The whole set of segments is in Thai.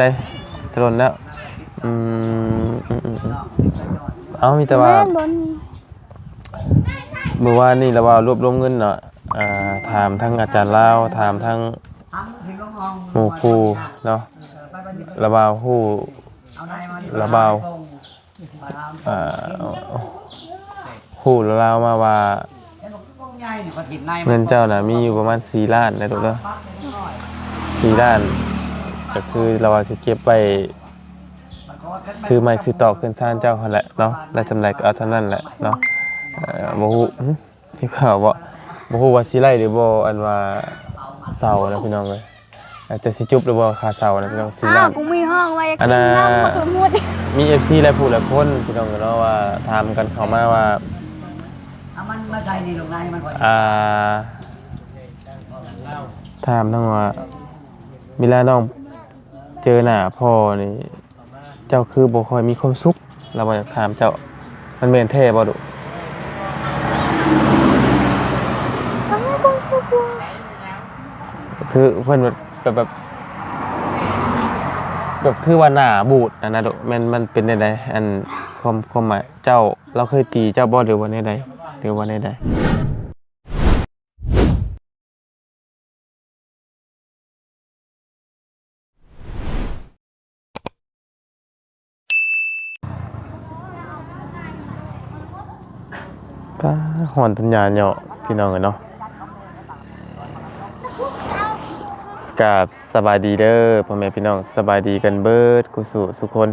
ได้ถนนแล้วเอามีแต่ว่าเมื่อวานนี่เราว่ารวบรวมเงินเนาะถามทั้งอาจารย์ลาวถามทั้งหมู่ครูเนาะระบาวผู้ระบาวผู้ลาวมาว่าเงินเจ้าน่ะมีอยู่ประมาณ4 ล้านในตัวเนาะ4 ล้านก็คือเราจะเก็บไปซื้อไม้ซื้อตอกขึ้นซ่านเจ้าคนแหละเนาะได้จำไรก็เอาเท่านั้นแหละเนาะโมหูที่ข่าวว่าโมหูว่าสิไลหรือบ่อันว่าเสานะพี่น้องเลยจะสิจุบหรือบ่คาเสานะพี่น้อง4 ล้านกูมีห้องไว้อันน่ะมี FC และผู้ละคนพี่น้องเนาะว่าถามกันเข้ามาว่ามันมาใส่ในโรงงานมันก่อนถามทั้งว่าเวลาน้องเจอหน้าพ่อนี่เจ้าคือบ่ค่อยมีความสุขเราอยากถามเจ้ามันแม่นแท้บ่ดุคือเพิ่นแบบคือว่าหน้าบูดนะดุมันเป็นได้ใดอันความหมายเจ้าเราเคยตีเจ้าบ่หรือว่าในใดหรือว่าในใดถ้าหอนตัญญาเหาะพี่น้องกันเนาะกราบสบายดีเด้อพ่อแม่พี่น้องสบายดีกันเบิดกุสุสุคน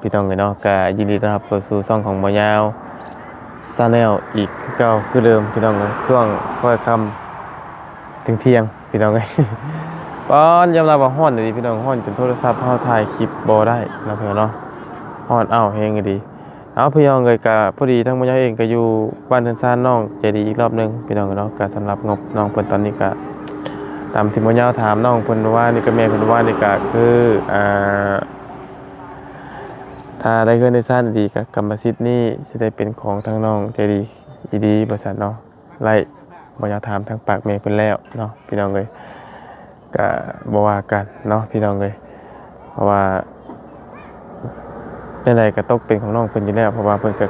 พี่น้องกันเนาะก็ยินดีต้อนรับเข้าสู่ช่องของบ่ยาวชาแนลอีกคือเก่าคือเดิมพี่น้องเลยช่วงค่อยค่ำถึงเที่ยงพี่น้องเลยป้อนยอมรับว่าฮ้อนดีพี่น้องฮ้อนจนโทรศัพท์เฮาถ่ายคลิปบ่ได้นะพี่น้องเนาะฮ้อนแฮงดีเอาพี่น้องเลยก็พอดีทั้งบ่ยาวเองก็อยู่บ้านเทือนซานน้องใจดีอีกรอบนึงพี่น้องเนาะก็สำหรับงบน้องเพิ่นตอนนี้ก็ตามที่บ่ยาวถามน้องเพิ่นว่านี่ก็แม่เพิ่นว่านี่ก็คือถ้าได้เงินได้ซ่านดีก็กรรมสิทธิ์นี้สิได้เป็นของทางน้องใจดีอีดีบริษัทเนาะไล่บ่ยาวถามทางปากแม่เพิ่นแล้วเนาะพี่น้องเอ้ยก็บ่ว่ากันเนาะพี่น้องเอ้ยเพราะว่าในใดก็ตกเป็นของน้องเพิ่นอยู่แล้วเพราะว่าเพิ่นก็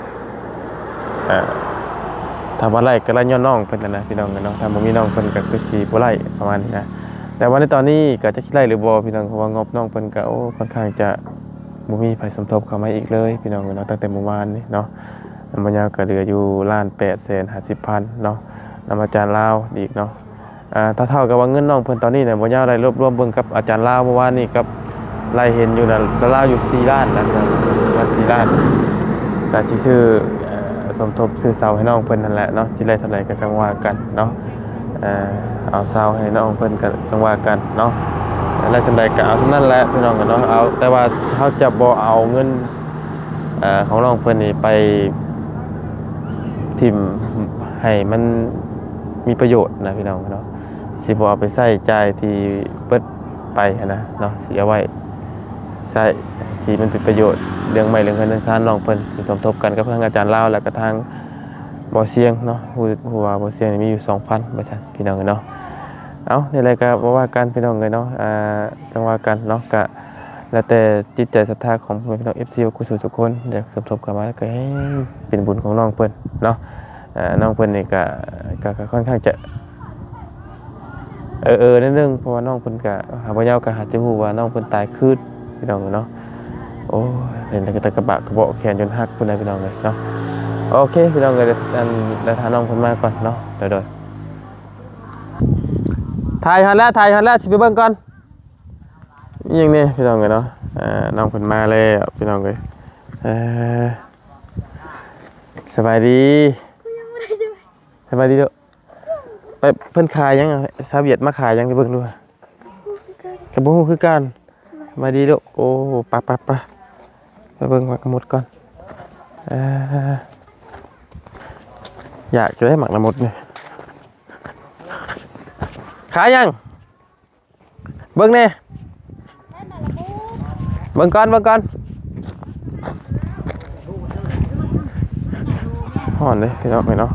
ถ้าว่าไล่ก็ไล่ย้อนน้องเพิ่นนะพี่น้องเนาะถ้าบ่มีน้องเพิ่นก็คือสิบ่ไล่ประมาณนี้นะแต่ว่าในตอนนี้ก็จะคิดไล่หรือบ่พี่น้องเพราะว่างบน้องเพิ่นก็ค่อนข้างจะบ่มีไผสมทบเข้ามาอีกเลยพี่น้องเนาะตั้งแต่เมื่อวานนี้เนาะนำบรรยาก็เหลืออยู่1,850,000เนาะนำอาจารย์ลาวอีกเนาะถ้าเท่ากับว่าเงินน้องเพิ่นตอนนี้เนี่ยบ่ยาวได้รวบรวมเบิ่งกับอาจารย์ลาวเมื่อวานนี้กับไล่เห็นอยู่น่ะลาวอยู่4 ล้านนะว่า4 ล้านก็สิซื้อสมทบซื้อเสาให้น้องเพิ่นนั่นแหละเนาะสิได้เท่าไหร่ก็จังว่ากันเนาะเอาเสาให้น้องเพิ่นก็จังว่ากันเนาะแล้วจังได๋ก็เอาซำนั้นแหละพี่น้องกันเนาะเอาแต่ว่าเฮาจะบ่เอาเงินของน้องเพิ่นนี่ไปทิ่มให้มันมีประโยชน์นะพี่น้องเนาะสิบ่เอาไปใช้จ่ายที่เบิดไปนะเนาะสิเอาไว้ใช้ที่มันเป็นประโยชน์เรื่องใหม่เรื่องเงินเรื่องซ่านน้องเพิ่นสิสมทบกันกับทางอาจารย์ลาวแล้วก็ทางบ่อเสียงเนาะผู้ว่าบ่อเสียงมีอยู่ 2,000 ว่าซั่นพี่น้องเนาะเอานี่แหละก็บ่ว่ากันพี่น้องเนาะจังว่ากันเนาะก็แล้วแต่จิตใจศรัทธาของพี่น้อง FC กุศลทุกคนเดี๋ยวสมทบกันมาก็ให้เป็นบุญของน้องเพิ่นเนาะน้องเพิ่นนี่ก็ค่อนข้างจะนิดนึงเพราะว่าน้องเพิ่นก็หาบ่ยาวก็หาจะฮู้ว่าน้องเพิ่นตายคืนพี่น้องเนาะโอ้เห็นแต่กระบะกระเบาะแขนจนหักพุ่นน่ะพี่น้องเลยเนาะโอเคพี่น้องก็ได้ทานน้องเพิ่นมาก่อนเนาะเดี๋ยวถ่ายหันแล้วสิไปเบิ่งก่อนอีหยังนี่พี่น้องเนาะน้องเพิ่นมาแล้วพี่น้องเอ้ยสบายดีสบายดีเด้อไปเพิ่นขายยังซาเวียดมาขายยังไปเบิ่งดูก็บ่ฮู้คือกันสบายดีเด้อโอ้ไปไปเบิ่งหมดก่อนอยากจะได้หมักน้ำมดนี่ขายยังเบิ่งแน่เบิ่งก่อนห่อนเลยพี่น้องเนาะ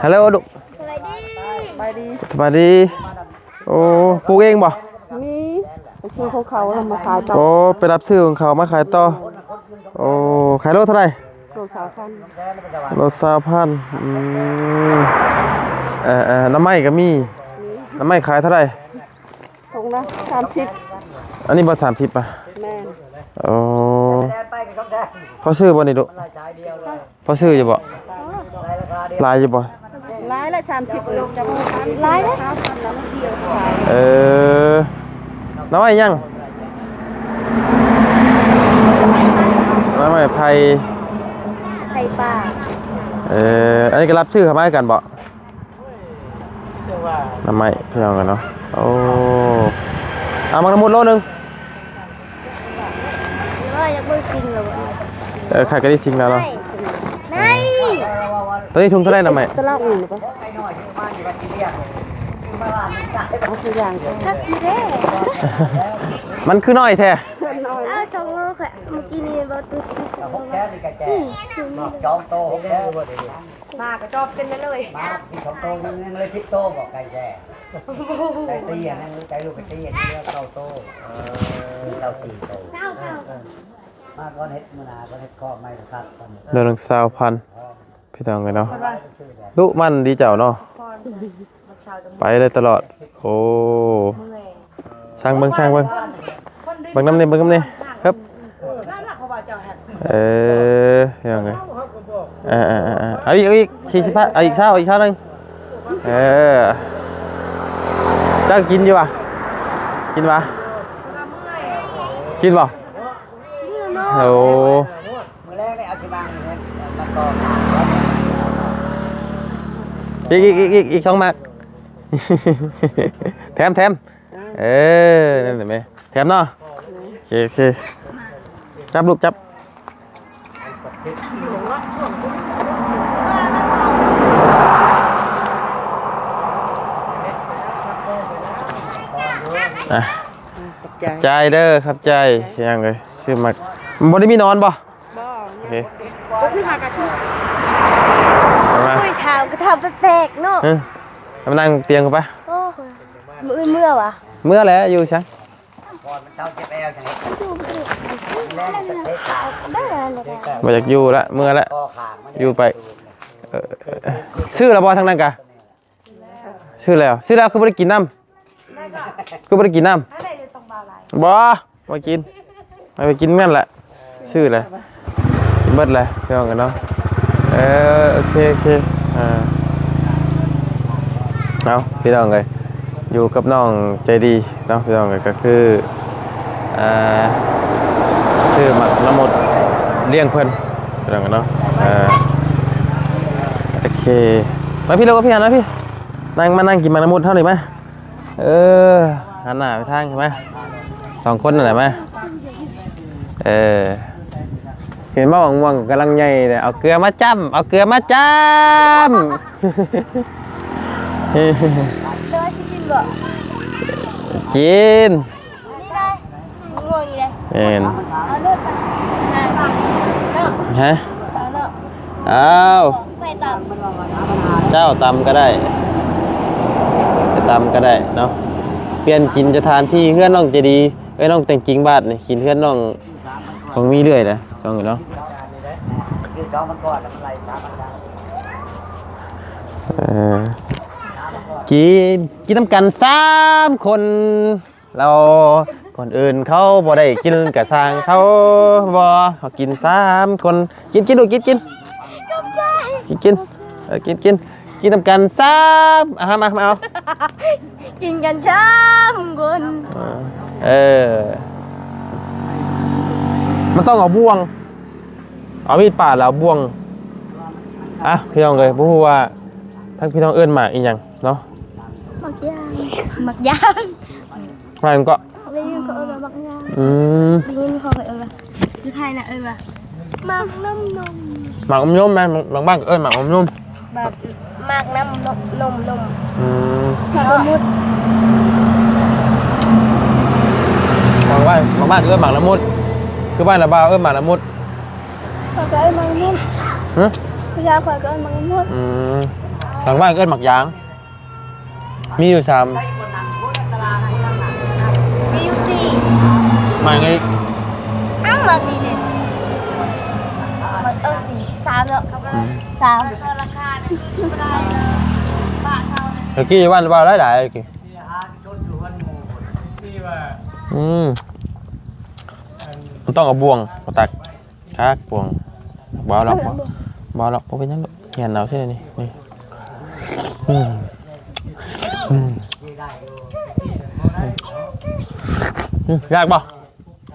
ฮัลโหลดุ ไปดี สวัสดีโอ้ปลูกเองบ่ มีไปซื้อของเขาทำมาขายต่อ โอ้ไปรับซื้อของเขามาขายต่อโอ้ขายโลเท่าไหร่ โลสาวคัน โล20,000น้ำไม้ก็มีน้ำไม้ขายเท่าไหร่ ทงละ30 อันนี้บ่30ป่ะ แม่น โอ้พอซื้อบ่นี่ดุพอซื้ออยู่บ่ลายอยู่บ่ รายละ30โลจะบ่รายละ3,000แล้วมันเดียวขาย น้ำไม้ยังน้ำไม้ไผ่ ไข่ปลา อันนี้ก็รับชื่อเขามาให้กันบ่น้ำไม้พี่น้องกันเนาะโอ้เอามังมุดโลนึง ว่าอยากเบิ่งจริงเหรอ ใครก็ได้ซิงแล้วเนาะ ไหน ตัวนี้ทุ่งเท่าไหร่น้ำไม้ ตะลอกอื่นหรือเปล่าเอาตัวอย่างถ้าสิเด้ มันคือน้อยแท้ เอา2โลค่ะเมื่อกี้นี่บ่ตุ้ จอมโตของแก มากระจอบเป็นเลย มาที่สองโตนึงเลยทิศโตบอกไก่แก่ไก่เตี้ยนั่นไก่ลูกไก่เตี้ยนี่เก้าโตเรา4โตมาก้อนเฮ็ดมื้อนาก้อนเฮ็ดข้อไม้ครับ เดือนละ20,000พี่น้องกันเนาะดุมันดีเจ้าเนาะไปเลยตลอดโอ้ช่างเบิ่งช่างเบิ่งเบิ่งน้ำนี่เบิ่งน้ำนี่ครับยังไงเอาอีก40,000เอาอีกเท่านึงเจ้ากินอยู่ป่ะกินป่ะกินป่ะโอ้ มื้อแรกได้เอาสิบางเนี่ยแล้วก็ อีก2 มัก แถมนั่นเห็นไหมแถมเนาะโอเคจับลูกจับใจเด้อครับใจยังเลยชื่อมักบ่ได้มีนอนบ่โอเค ก็คือหากระชุบ มา อุ้ยถามก็ทำแปลกๆเนาะ มานั่งเตียงกูปะ โอ้เมื่อวะ เมื่อแล้วอยู่ชัง ก่อนมันเจ้าเจ็บแอวจังแรกจะเตะขา ได้เลย มาจากอยู่ละเมื่อละ คอขามัน อยู่ไปชื่อละบอทางนั้นกะชื่อแล้วคือบ่ได้กินน้ำคือบ่ได้กินน้ำบ่มากินไปกินแม่นแหละชื่ออะไรเบิดเลยเพื่อนกันเนาะโอเคเอาพี่น้องเลยอยู่กับน้องใจดีเนาะพี่น้องเลยก็คือชื่อหมักน้ำมดเลี้ยงเพิ่นพี่น้องกันเนาะโอเคมาพี่เราก็พี่หันนะพี่มานั่งกินหมักน้ำมดเท่าไหร่ไหมหันหน้าไปทางใช่ไหม2 คนนั่นแหละไหมเห็นว่าหวังกำลังใหญ่เลยเอาเกลือมาจ้ำตัวชิกินบ่ กิน นี่ได้ง่วงอีเลย เห็น เอาเลือดไป ฮะ เอาเลือด เอา ไปตัด เจ้าตำก็ได้ไปตำก็ได้เนาะเปลี่ยนกินจะทานที่เพื่อนน้องจะดีน้องแต่งจริงบาทนี่กินเพื่อนน้องของมีเรื่อยนะต้องเนาะ คือจอมันก่อนแล้วมันไหลตามมันได้ กินน้ำกัน3 คนเราคนอื่นเขาบ่ได้กินกะสร้างเขาบ่เขากิน3 คนกินดูกินกินน้ำกันมาเอา กินกันช้ำคน มันต้องเอาบ่วงเอามีดปาดแล้วบ่วงพี่น้องเลยบ่ฮู้ว่าทั้งพี่น้องเอิ้นมาอีหยังเนาะ หมักย่าง มามันก็ ได้ยินเขาเอิ้นว่าหมักย่าง ได้ยินเขาเอิ้นว่าอยู่ไทยน่ะเอิ้นว่าหมักน้ำนม หมากอมยมแม่บางบ้านก็เอิ้นหมากอมยม แบบหมักน้ำนมหมักมุด บางบ้านก็เอิ้นหมากละมุดคือบ้านละบ่าวเอิ้นหมากละมุด เขาก็เอิ้นหมักมุด ฮะ ผู้ชายข่อยก็มันหมด หลังบ้านเอิ้นหมักยางมีอยู่3 มีอยู่สี่ มาไง อ้าวมันนี่เนี่ยสี่สามแล้วสามราคาเนี่ยไม่ได้ป้าเช่า เมื่อกี้วันว่าหลายๆเมื่อกี้มันต้องเอาบ่วงมาตักคักบ่วงบ่หรอกบ่หรอกบ่เป็นหยังดอกเหียนเอาใช่นี่นี่ยากป่ะ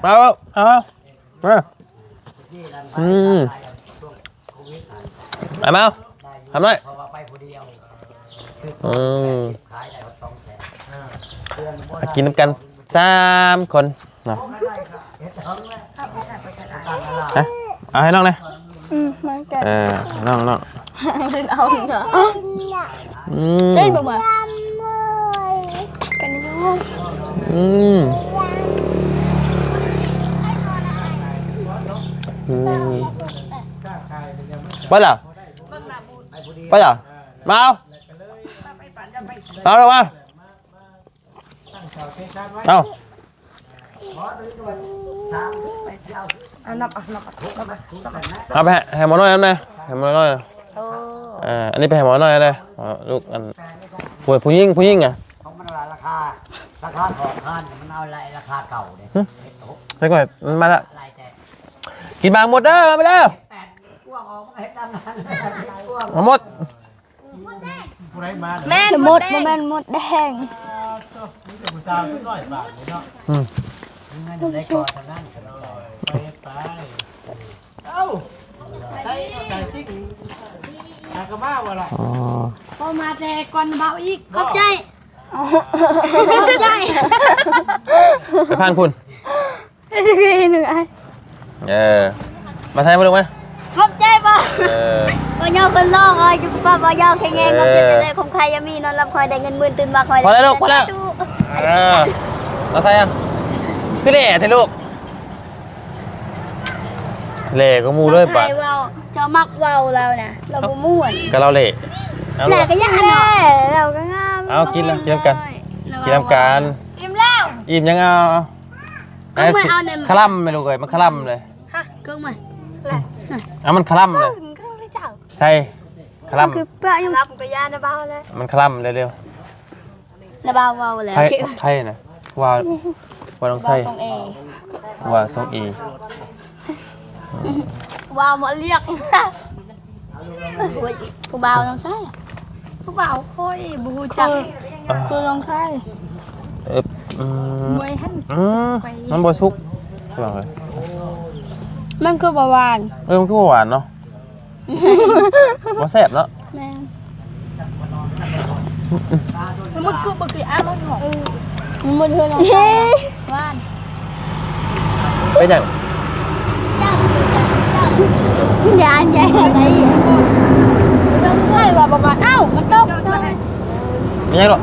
มาเอามาเอาทำได้กินน้ำกัน3 คนนะเอาให้น้องเลย มาแก่ น้องเอาเนาะเล่นบ่มากันยุ่งไปเหรอไปเหรอมาเอาลงมาเอาเอาไปให้หมอน้อยนั่นเลยให้หมอน้อยอันนี้ไปให้หมอน้อยเลยลูกอันป่วยผู้หญิงอ่ะของมันราคาของท่านมันเอาอะไรราคาเก่าเนี่ย ไปก่อนมาละกินบางหมดเด้อมาเด้อมาหมดแม่หมดแม่หมดแดงได้ก่อนทางนั้นใส่ซิกกระบ้าวอะไร พอมาแต่ก่อนเบาอีกขอบใจขอบใจ ไปพังคุณ จะกินหนึ่งไอ้ มาใช้มาดูไหม ขอบใจป่ะพอยอคนลอกอยู่กับป้าพอยอแข็งแรงก็จะได้คมใครยังมีนอนรับคอยได้เงินหมื่นตื่นมาคอยพอแล้วลูกพอแล้วมาใช้ยังคือเล่เถอะลูกเล่ก็มูเลยป่ะ เจ้ามักเว้าเราเนี่ยเราบ่ม่วน ก็เราเล่แหล่ก็ยังเล่เราก็งาม เอากินนะกินน้ำกันกินน้ำกัน อิ่มแล้ว อิ่มยังเอาคลั่มไม่รู้เลยมันคลั่มเลย ฮะเกิ้งมาเอามันคลั่มเลยใช่คลั่ม คือป้ายังรับกับยาในเบาเลย มันคลั่มเร็ว ในเบาเว้าแล้ว ใช่นะว่าต้องใช่ว่าทรงอี ว้าวมาเรียกผู้บ่าวต้องใช่ผู้บ่าวค่อยบูจักคือต้องใช่มวยหันมันบวชุกใช่ไหมเลย มันคือบ่หวานมันคือหวานเนาะบ่แซ่บเนาะแม่มันคือบ่คืออ้ามันหอมมันเทื่อน้องหวานเป็นอย่างยานใหญ่อะไรต้องใช่ว่าประมาณเอ้ามันต้องไม่ใช่หรอก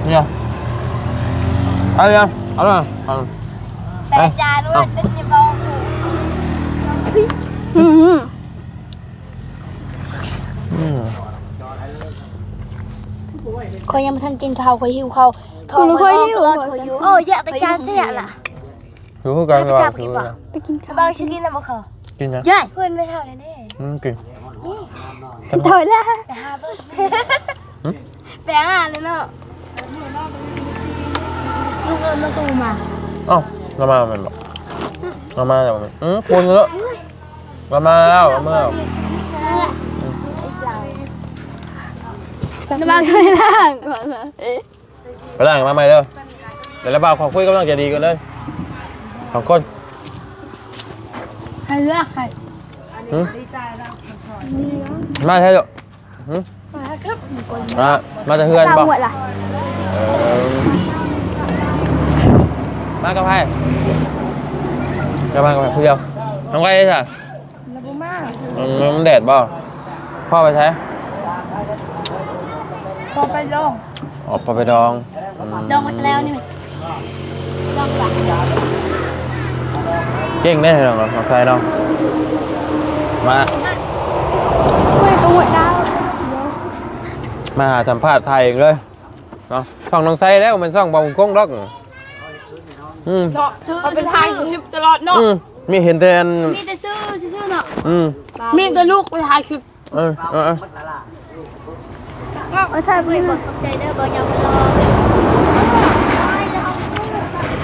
เนี่ยเอาเลยเอาเลยแต่จานว่าจะจะบอกคอยยังไม่ทันกินข้าวคอยหิวข้าวท้องคอยหิวโอ้ยอยากไปจานเสียล่ะหิวกันก่อนไปกินข้าวบ้างชิกินแล้วบ่เขากินนะย่เพื่อนไปเท่าไหร่เนี่ยกินนี่ถอยแล้วไปหาเพื่อนไปหาเลยเนาะลูกเอิญมาตูมาเรามาเป็นแบบเรามาแบบคนเยอะเรามาแล้วเรามาจะบ้างช่วยล่างก่อนนะไปล่างมาใหม่เด้อเดี๋ยวระบาดของคุยก็ต้องจะดีกันเลยสองคนให้เลือกให้มาใช่หรอมาจะเฮือนบอกมากับใครกับมาเพื่อนน้องไก่ใช่มันแดดบ่พ่อไปใช้พอไปดองพอไปดองดองมาแล้วนี่ดองหลัง เก่งได้เหรอน้องชายเนาะมา ไม่ตัวหัวดาว มาสัมภาษณ์ไทยเองเลยเนาะช่องน้องไซแล้วมันช่องบองกงดอกเนาะซื้อเอาไปถ่ายคลิปตลอดเนาะ มีเห็นแต่อัน มีแต่ซื้อเนาะ มี แต่ลูกไปถ่ายคลิป ไม่ใช่เพื่อนบอกขอบใจเด้อบอยาวรอ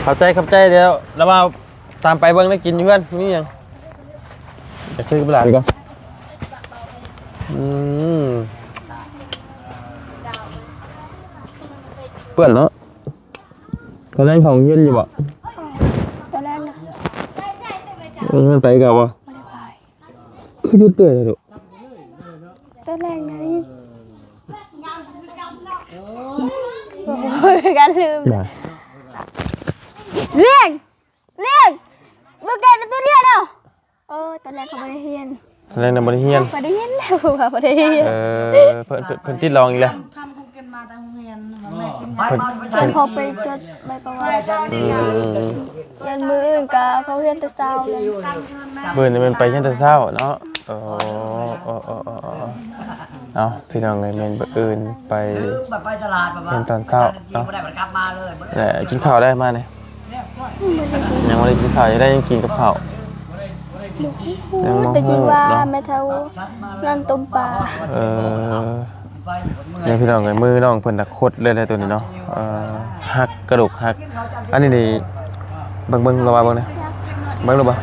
เข้าใจเดี๋ยวแล้วมาตามไปเบิ่งได้กินอยู่เพื่อนมีหยังจะซื้อเปล่าดีกว่าเปื่อนเนาะเขาเล่นของเย็นอยู่บ่ ตอนแรกนะ มันไปกับบ่คือหยุดเตื่อยเลยลูก ตอนแรกนะโอ้ยการลืม ได้ เลี้ยงเมื่อกี้ตัวเรียนเนาะตอนแรกเขาไม่ได้เรียน เล่นในบริเฮียน ไม่ได้เรียนแล้วค่ะไม่ได้เรียน เพิ่นติดลองอีกแล้ว ทำคงกินมาตั้งโรงเรียนแม่กิน จนเขาไปจดใบประวัติยันมืออื่นกับเขาเรียนแต่เช้าเลย เบิ่นนี่มันไปชั้นแต่เช้าเนาะเอาพี่น้องไงแม่นบ่อื่นไป แบบไปตลาดแบบว่า เห็นตอนเช้าเนาะ ไม่ได้มันกลับมาเลย แหละกินข้าวได้มาเนี่ยยังไม่ได้กินข้าวยังได้ยังกินกับข้าวยังมอง แต่จริงว่า เนาะ แม่เท่านั่นต้มปลา เนี่ยพี่น้องไงมือน้องเพิ่นน่ะคดเลยตัวนี้เนาะหักกระดูกหักอันนี้นี่เบิ่งระวังเบิ่งนะเบิ่งดูบ่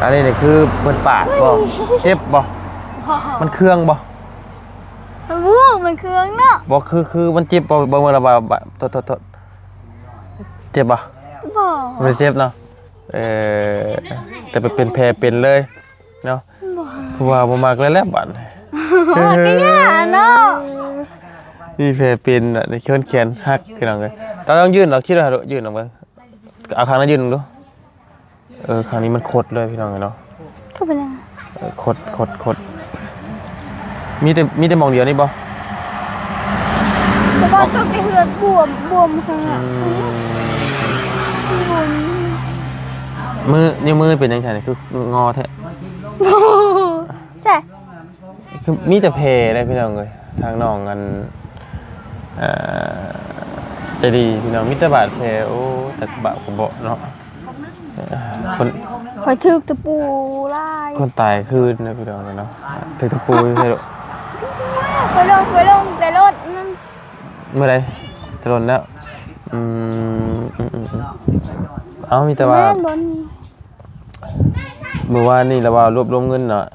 อันนี้นี่คือเพิ่นปาดบ่เจ็บบ่มันเครื่องบ่ วู้มันเครื่องเนาะ บ่คือมันเจ็บบ่เบิ่งระวังโทษเจ็บบ่ บ่ ไม่เจ็บเนาะแต่เป็นแผลเป็นเลยเนาะเพราะว่าบ่มักเลยแหละบัด ก็เนี่ยเนาะ นี่แผลเป็นอ่ะในแขนหักพี่น้องเอ้ยตอนต้องยืนเนาะคิดว่ายืนออกมาเอาข้างนั้นยืนดูคราวนี้มันคดเลยพี่น้องเนาะ ก็เป็นยัง คดมีแต่มองเดียวนี่บ่ แล้วก็ต้องไปเหือดบวมข้างหลังบวม นิ้วมือเป็นจังได๋คืองอแท้ ใช่ คือมีแต่แผลได้พี่น้องเอ้ยทางน้องกันใจดีพี่น้องมีแต่บาดแผลโอ้แต่บาดก็บ่เนาะคน หอยทึกตะปูลาย คนตายคืนนะพี่น้องเนาะถึงตะปูใช่หรอ ไปลงแต่รถนั่น เมื่อไรจะหล่นแล้วเอามีแต่ว่า แม่บน เมื่อวานนี่เราว่ารวบรวมเงินเนาะ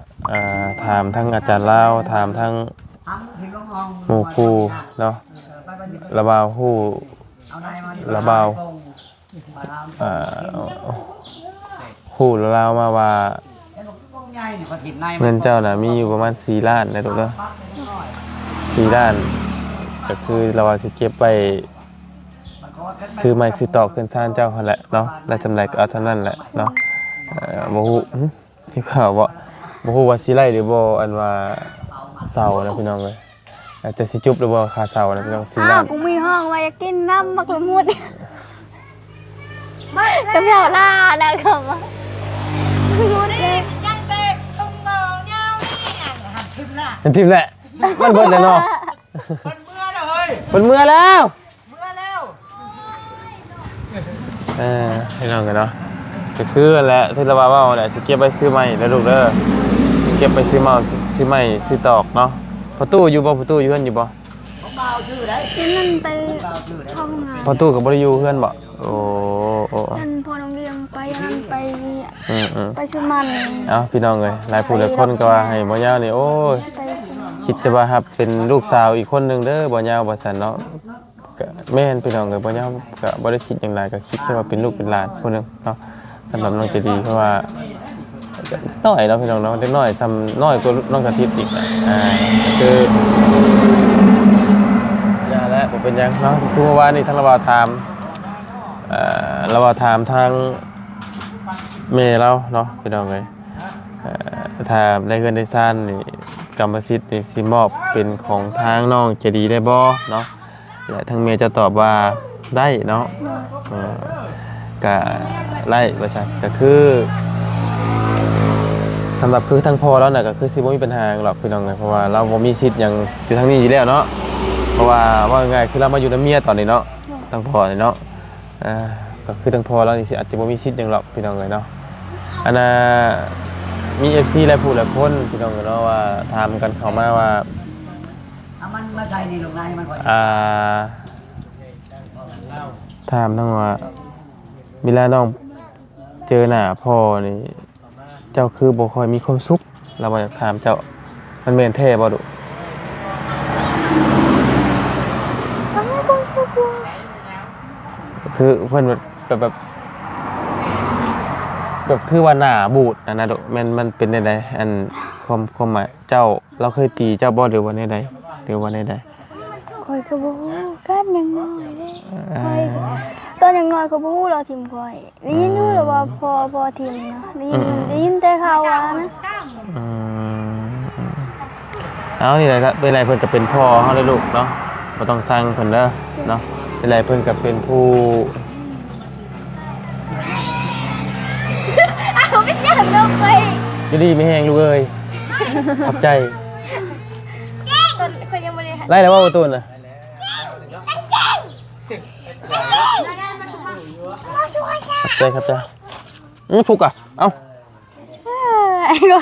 ถามทั้งอาจารย์ลาวถามทั้งหมู่ครูเนาะระบาวฮู้ระบาวฮู้ระลาวมาว่าเงินเจ้าน่ะมีอยู่ประมาณ4 ล้านนะถูกเนาะ4 ล้านก็คือเราว่าสิเก็บไปซื้อไม้ซื้อตอกขึ้นศาลเจ้าหั่นแหละเนาะได้จำไรก็เอาเท่านั้นแหละเนาะบ่ฮู้ที่ข่าวบ่ฮู้ว่าสิไล่หรือบ่อันว่าเสานะพี่น้องเอ้ยจะสิจุบหรือบ่ค่าเสานะพี่น้อง4 ล้าน กูมีห้องว่าอยากกินน้ำมักละมุดกับเช้าล่านะกับมามุดเลย ยังเด็กตรงนองเงานี่หันขึ้นหน้า เป็นทีมแหละมันเบิดแล้วเนาะ มันเมื่อแล้วเฮ้ย มันเมื่อแล้ว เมื่อแล้ว พี่น้องกันเนาะก็คือแหละที่เราว่าแหละสิเก็บไปซื้อใหม่แล้วลูกเด้อเก็บไปซื้อใหม่ซื้อตอกเนาะประตูอยู่บ่ประตูอยู่เฮือนอยู่บ่ ที่นั่นไปห้องงาน ประตูก็บ่ได้อยู่เฮือนบ่โอ้ นั่นพอโรงเรียนไปนั่นไป ๆ ไปชุมัน เอ้าพี่น้องเอ้ยหลายผู้หลายคนก็ว่าให้บ่ยาวนี่โอ้ย ไปชุมัน คิดจะว่าครับเป็นลูกสาวอีกคนนึงเด้อบ่ยาวบ่ซั่นเนาะก็แม่นพี่น้องเอ้ยบ่ยาวก็บ่ได้คิดหยังหลายก็คิดแค่ว่าเป็นลูกเป็นหลานคนนึงเนาะสำหรับน้องจะดีเพราะว่าน้อยเนาะพี่น้องเนาะเด็กน้อยซ้ำน้อยกว่าน้องกะทิอีกคืออย่าแล้วบ่เป็นหยังเนาะคือเมื่อวานนี้ทางระบาวถามระบาวถามทางแม่เราเนาะพี่น้องเอ้ยถ้าได้เงินได้ซ่านนี่กรรมสิทธิ์นี่สิมอบเป็นของทางน้องจะดีได้บ่เนาะและทางแม่จะตอบว่าได้เนาะ ก็ไล่ว่าซั่นก็คือสำหรับคือทั้งพ่อแล้วน่ะก็คือสิบ่มีปัญหาหรอกพี่น้องเอ้ยเพราะว่าเราบ่มีสิทธิ์หยังอยู่ทางนี้อยู่แล้วเนาะเพราะว่าง่ายคือเรามาอยู่นำเมียตอนนี้เนาะทั้งพ่อนี่เนาะก็คือทั้งพ่อแล้วนี่สิอาจจะบ่มีสิทธิ์หยังหรอกพี่น้องเอ้ยเนาะอันน่ะมี FC หลายผู้หลายคนพี่น้องเอ้ยเนาะว่าถามกันเข้ามาว่าเอามันมาใส่ในโรงงานมันก่อนถามทั้งว่าเวลาน้องเจอหน้าพ่อนี่เจ้าคือบ่ค่อยมีความสุขเราบ่อยากถามเจ้ามันแม่นแท้บ่ดุ ทำให้ความสุขว่า คือเพิ่นแบบคือว่าหน้าบูดนะดุมันเป็นได้ใดอันความหมายเจ้าเราเคยตีเจ้าบ่หรือว่าได้ใดหรือว่าได้ใด คอยกระบูกันยังน้อยเลยคอยตอนยังน้อยกระบูเราทีมคอยได้ยินดูหรือว่าพอทีมนะได้ยินแต่ข่าวว่านะ เอานี่แหละครับเป็นไรเพิ่นก็เป็นพ่อเฮาเลยลูกเนาะบ่ต้องสั่งเพิ่นเด้อเนาะเป็นไรเพิ่นก็เป็นผู้ เอาไม่อยากลงเลย อยู่ดีไม่แห้งลูกเอ้ยขอบใจ คนยังไม่ได้ ไล่แล้วว่าประตูน่ะขอบใจครับจ้าถูกอ่ะเอ้า ไอ้ก็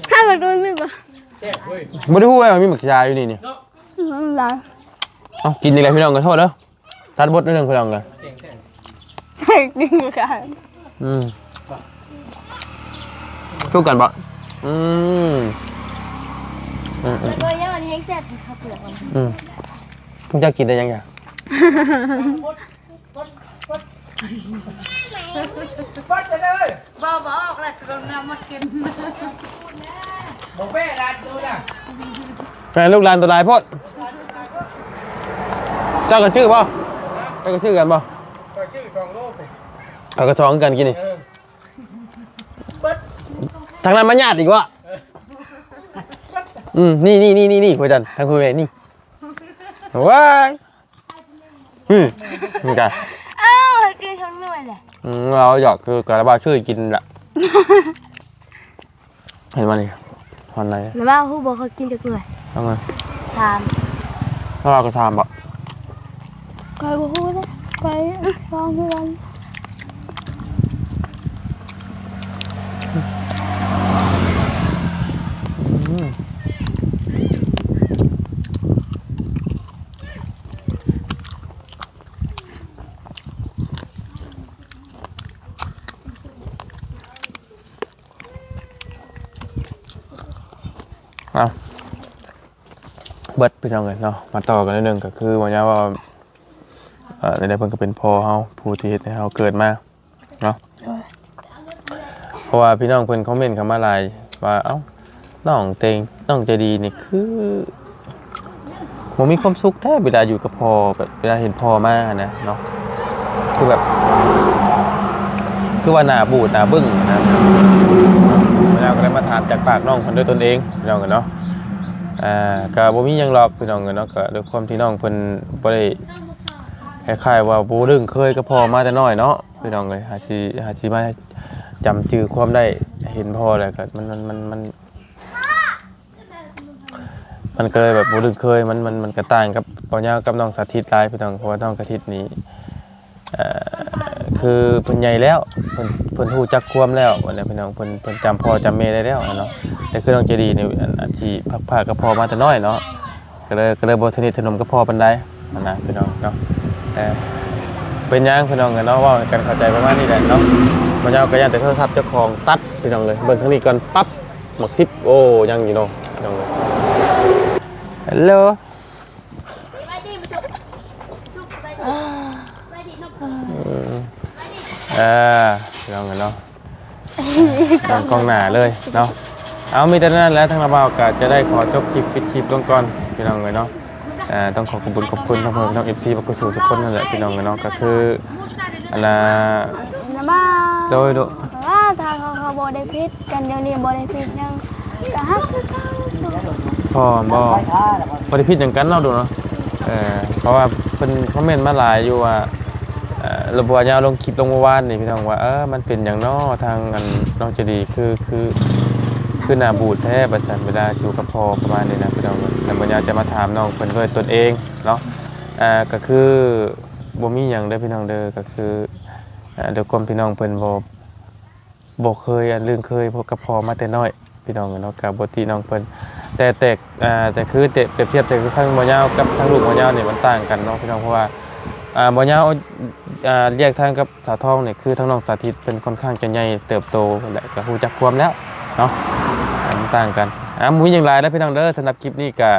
ถ้ามันโดนไม่ปะ บ่ได้ฮู้ว่ามีหมึกชาอยู่นี่หลัง เอ้ากินอีกแล้วพี่น้องขอโทษเด้อตัดบทนิดนึงพี่น้องกัน กินกัน ถูกกันบ่แล้วก็ยังอันนี้แซ่บข้าวเปลือกมัน จะกินได้ยังไง ปัดไปเลยบ่ออกแล้วก็นำมากินบ่แม่ร้านดูนะ แม่ลูกหลานตัวลายพดเจ้ากันชื่อป่ะเจ้ากันชื่อกันป่ะ ก็ชื่อของโลก เอากระชองกันกินนี่ทางนั้นมาญาติอีกวะนี่คุยกันทางคุยไปนี่ว้ายนี่กัน อ้าวกินทั้งหน่วยเลย เราหยอกคือกระบาช่วยกินละเห็นมาดิฮอนไหน แล้วบ้าผู้บอกเขากินจากหน่วย ต้องไง ชาม ถ้าเราก็ชามบ่ คอยพูดนะคอยลองดูกันเบิดไปทำกันเนาะมาต่อกันนิดนึงก็คือวันนี้ว่าในใดเพิ่นก็เป็นพ่อเฮาผู้ที่เฮ็ดให้เฮาเกิดมาเนาะเพราะว่าพี่น้องเพิ่นคอมเมนต์เข้ามาหลายว่าเอ้าน้องเตงน้องใจดีนี่คือบ่มีความสุขแท้เวลาอยู่กับพ่อแบบเวลาเห็นพ่อมานะเนาะคือแบบคือว่าหน้าบูดหน้าบึ้งนะแล้วก็ได้มาถามจากปากน้องเพิ่นด้วยตนเองพี่น้องกันเนาะก็บ่มีหยังหรอกพี่น้องกันเนาะก็ด้วยความที่น้องเพิ่นบ่ได้คล้ายๆว่าบ่ดึงเคยกับพ่อมาแต่น้อยเนาะพี่น้องเอ้ยหาสิมาจำชื่อความได้เห็นพ่อแล้วก็มันก็เลยแบบบ่ดึงเคยมันก็ต่างกับพ่อย่ากับน้องสาธิตหลายพี่น้องเพราะว่าน้องสาธิตนี่คือเพิ่นใหญ่แล้วเพิ่นฮู้จักความแล้วว่าเนี่ยพี่น้องเพิ่นจำพ่อจำแม่ได้แล้วเนาะแต่คือน้องเจดีนี่อาชีพพักกับพ่อมาแต่น้อยเนาะก็เลยบ่สนิทสนมกับพ่อปานใดนั่นนะพี่น้องเนาะแต่เป็นหยังพี่น้องกันเนาะว่ากันเข้าใจประมาณนี้แหละเนาะมันยาวก็ยังแต่โทรศัพท์เจ้าของตัดพี่น้องเลยเบิ่งทางนี้ก่อนปั๊บหมัก10โอ้ยังอยู่เนาะพี่น้องเลยฮัลโหลลองกันเนาะลองกล้องหน้าเลยเนาะเอามีแต่นั้นแล้วทางเราบอกก็จะได้ขอจบคลิปปิดคลิปลงก่อนพี่น้องเลยเนาะต้องขอบคุณทั้งเพื่อนทั้ง FC บักกุศลทุกคนนั่นแหละพี่น้องเลยเนาะก็คืออะไรโดยว่าทางเขาบอได้พิษกันเดี๋ยวนี้บอได้พิษยังแต่ฮักคือเขา พ่อบ่ได้พิษอย่างกันเนาะดูเนาะเพราะว่า พิ่นคอมเมนต์มาหลายอยู่ว่าระบบยาวลงคลิปลงเมื่อวานนี่พี่น้องว่ามันเป็นอย่างน้อทางอันน้องจะดีคือหน้าบูดแท้บัดซั่นเวลาอยู่กับพ่อประมาณนี้นะพี่น้องแต่บ่อยากจะมาถามน้องเพิ่นด้วยตนเองเนาะก็คือบ่มีหยังเด้อพี่น้องเด้อก็คือเดี๋ยวก่อนพี่น้องเพิ่นบ่เคยเรื่องเคยพบกับพ่อมาแต่น้อยพี่น้องเนาะกับบ่ที่น้องเพิ่นแต่คือเปรียบเทียบแต่คือทั้งบ่ยาวกับทั้งลูกบ่ยาวนี่มันต่างกันเนาะพี่น้องเพราะว่าบ่ยาวแยกทางกับสาวทองนี่คือทั้งน้องสาธิตเป็นค่อนข้างจะใหญ่เติบโตแหละก็ฮู้จักความแล้วเนาะมันต่างกันมุ้ยอย่างไรนะพี่น้องเด้อสำหรับคลิปนี้ก็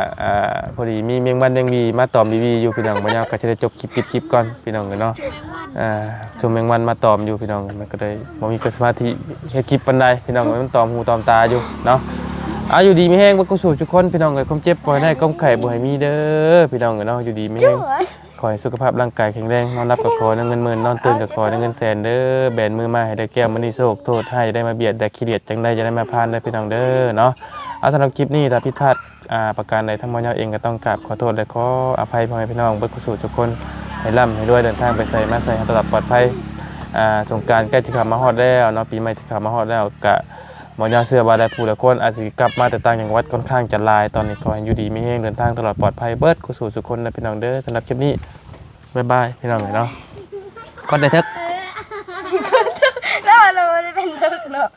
พอดีมีเมียงวันเมียงวีมาตอมวีอยู่พี่น้องบ่ยาวก็จะได้จบคลิปปิดคลิปก่อนพี่น้องเนาะชมเมียงวันมาตอมอยู่พี่น้องมันก็เลยบ่มีสมาธิเฮ็ดคลิปปานใดพี่น้องมันตอมหูตอมตาอยู่เนาะอยู่ดีมีแห้งบ่กุศลทุกคนพี่น้องเอ้ยความเจ็บบ่ให้ได้ความไข้บ่ให้มีเด้อพี่น้องเนาะอยู่ดีมีแห้งขอให้สุขภาพร่างกายแข็งแรงนอนรับก็ขอได้เงินหมื่นนอนตื่นก็ขอได้เงินแสนเด้อแบนมือมาให้ได้แก้วมณีโศกโทษให้ได้มาเบียดได้ขี้เดียดจังได๋จะได้มาพานได้พี่น้องเด้อเนาะสำหรับคลิปนี้ถ้าผิดพลาดประการใดทั้งหมดเองก็ต้องกราบขอโทษและขออภัยพ่อแม่พี่น้องเบิดกุศลทุกคนให้ร่ำให้รวยเดินทางไปใส่มาใส่ให้ตลอดปลอดภัยสงกรานต์ใกล้จะเข้ามาฮอดแล้วเนาะปีใหม่ที่เข้ามาฮอดแล้วก็หมอยาเสื้อบาได้ผู้ละคนอาจสิกลับมาแต่ต่างจังหวัดค่อนข้างจะหลายตอนนี้ขอให้อยู่ดีมีแรงเดินทางตลอดปลอดภัยเบิดกุศลทุกคนนะพี่น้องเด้อสำหรับคลิปนี้บ๊ายบายพี่น้องเนาะก่อนได้เถอะ แล้วเราจะเป็นเลิกเนาะ